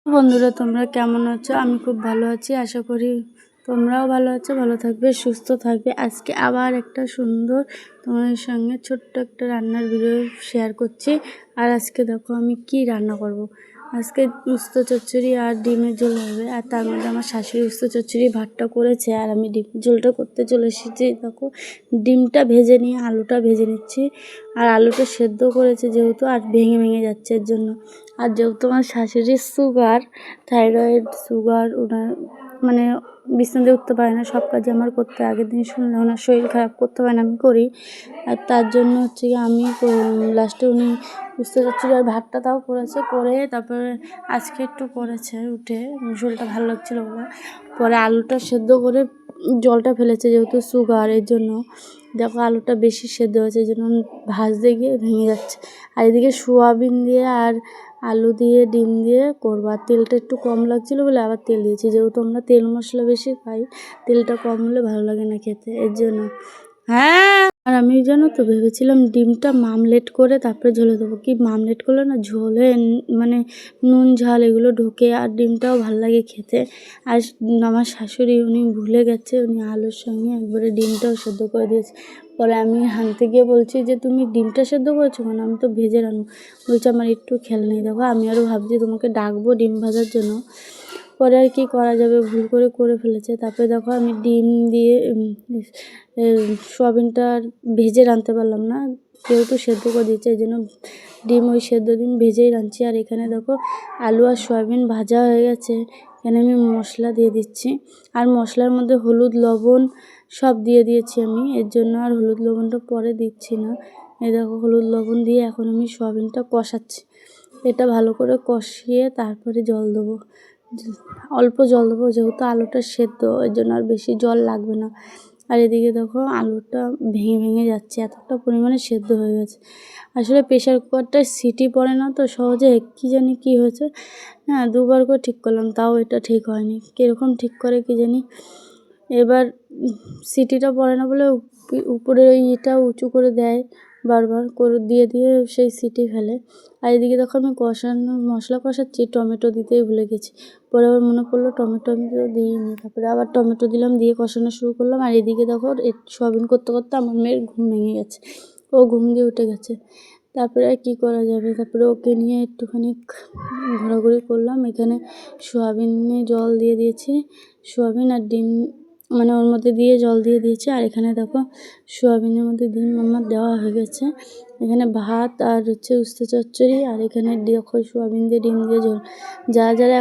বন্ধুরা, তোমরা কেমন আছো? আমি খুব ভালো আছি। আশা করি তোমরাও ভালো আছো, ভালো থাকবে, সুস্থ থাকবে। আজকে আবার একটা সুন্দর তোমাদের সঙ্গে ছোট্ট একটা রান্নার ভিডিও শেয়ার করছি। আর আজকে দেখো আমি কি রান্না করব। আজকে উস্তা চচ্চড়ি আর ডিমের ঝোল হবে। আর তার মধ্যে আমার শাশুড়ি উস্তা চচ্চড়ি ভাতটা করেছে আর আমি ডিমের ঝোলটা করতে চলে এসেছি। দেখো ডিমটা ভেজে নিয়ে আলুটা ভেজে নিচ্ছি। আর আলুটা সেদ্ধ করেছে যেহেতু, আর ভেঙে ভেঙে যাচ্ছে এর জন্য। আর যেহেতু আমার শাশুড়ির সুগার, থাইরয়েড, সুগার, ওনার মানে বিছানাতে উঠতে পারে না, সব কাজে আমার করতে হয়। আগের দিন শুনলে ওনার শরীর খারাপ, করতে পারে না, আমি করি। আর তার জন্য হচ্ছে কি আমি লাস্টে উনি উস্তা চচ্চড়ি আর ভাতটা তাও করেছে, করে তারপরে আজকে একটু করেছে উঠে, শরীরটা ভালো লাগছিলো বলে। পরে আলুটা সেদ্ধ করে জলটা ফেলেছে, যেহেতু সুগার, এর জন্য দেখো আলুটা বেশি সেদ্ধ হয়েছে, এই জন্য ভাজতে গিয়ে ভেঙে যাচ্ছে। আর এদিকে সোয়াবিন দিয়ে আর আলু দিয়ে ডিম দিয়ে করবো। আর তেলটা একটু কম লাগছিলো বলে আবার তেল দিয়েছি, যেহেতু আমরা তেল মশলা বেশি খাই, তেলটা কম হলে ভালো লাগে না খেতে, এর জন্য। হ্যাঁ, আর আমি জানো তো ভেবেছিলাম ডিমটা মামলেট করে তারপরে ঝোলে দেবো। কি মামলেট করলে না ঝোলে মানে নুন ঝাল এগুলো ঢোকে, আর ডিমটাও ভালো লাগে খেতে। আর আমার শাশুড়ি উনি ভুলে গেছে, উনি আলুর সঙ্গে একবারে ডিমটাও সেদ্ধ করে দিয়েছে। পরে আমি আনতে গিয়ে বলছি যে তুমি ডিমটা সেদ্ধ করেছো কেন, আমি তো ভেজে রাখবো। বলছে আমার একটু খেয়াল নেই। দেখো আমি আরও ভাবছি তোমাকে ডাকবো ডিম ভাজার জন্য, পরে আর কি করা যাবে, ভুল করে ফেলেছে। তারপরে দেখো আমি ডিম দিয়ে সোয়াবিনটা ভেজে রাঁধতে পারলাম না, যেহেতু সেদ্ধ করে দিয়েছে, এই জন্য ডিম ওই সেদ্ধ ডিম ভেজেই রাঁধছি। আর এখানে দেখো আলু আর সয়াবিন ভাজা হয়ে গেছে, এখানে আমি মশলা দিয়ে দিচ্ছি। আর মশলার মধ্যে হলুদ, লবণ সব দিয়ে দিয়েছি আমি, এর জন্য আর হলুদ লবণটা পরে দিচ্ছি না। এই দেখো হলুদ লবণ দিয়ে এখন আমি সয়াবিনটা কষাচ্ছি। এটা ভালো করে কষিয়ে তারপরে জল দেবো, অল্প জল দেবো, যেহেতু আলুটা সেদ্ধ, এর জন্য আর বেশি জল লাগবে না। আর এদিকে দেখো আলুটা ভেঙে ভেঙে যাচ্ছে, এতটা পরিমাণে সেদ্ধ হয়ে গেছে। আসলে প্রেশার কুকারটায় সিটি পড়ে না তো সহজে, কী জানি কী হয়েছে। হ্যাঁ, দুবার করে ঠিক করলাম, তাও এটা ঠিক হয়নি। কীরকম ঠিক করে কী জানি। এবার সিটিটা পড়ে না বলে উপরে ওই ইটা উঁচু করে দেয়, বারবার করে দিয়ে সেই সিটি ফেলে। আর এদিকে দেখো আমি মশলা কষাচ্ছি, টমেটো দিতেই ভুলে গেছি। পরে আবার মনে পড়লো টমেটো আমি দিইনি, তারপরে আবার টমেটো দিলাম, দিয়ে কষানো শুরু করলাম। আর এদিকে দেখো সয়াবিন করতে করতে আমার মেয়ের ঘুম ভেঙে গেছে, ও ঘুম দিয়ে উঠে গেছে। তারপরে আর কী করা যাবে, তারপরে ওকে নিয়ে একটুখানি ঘোরাঘুরি করলাম। এখানে সয়াবিনে জল দিয়ে দিয়েছি, সয়াবিন আর ডিম মানে ওর মধ্যে দিয়ে জল দিয়ে দিয়েছি। আর এখানে দেখো সয়াবিনের মধ্যে ডিম আমার দেওয়া হয়ে গেছে। এখানে ভাত আর হচ্ছে উস্তা চচ্চড়ি, আর এখানে দেখো সয়াবিন দিয়ে ডিম দিয়ে ঝোল। যারা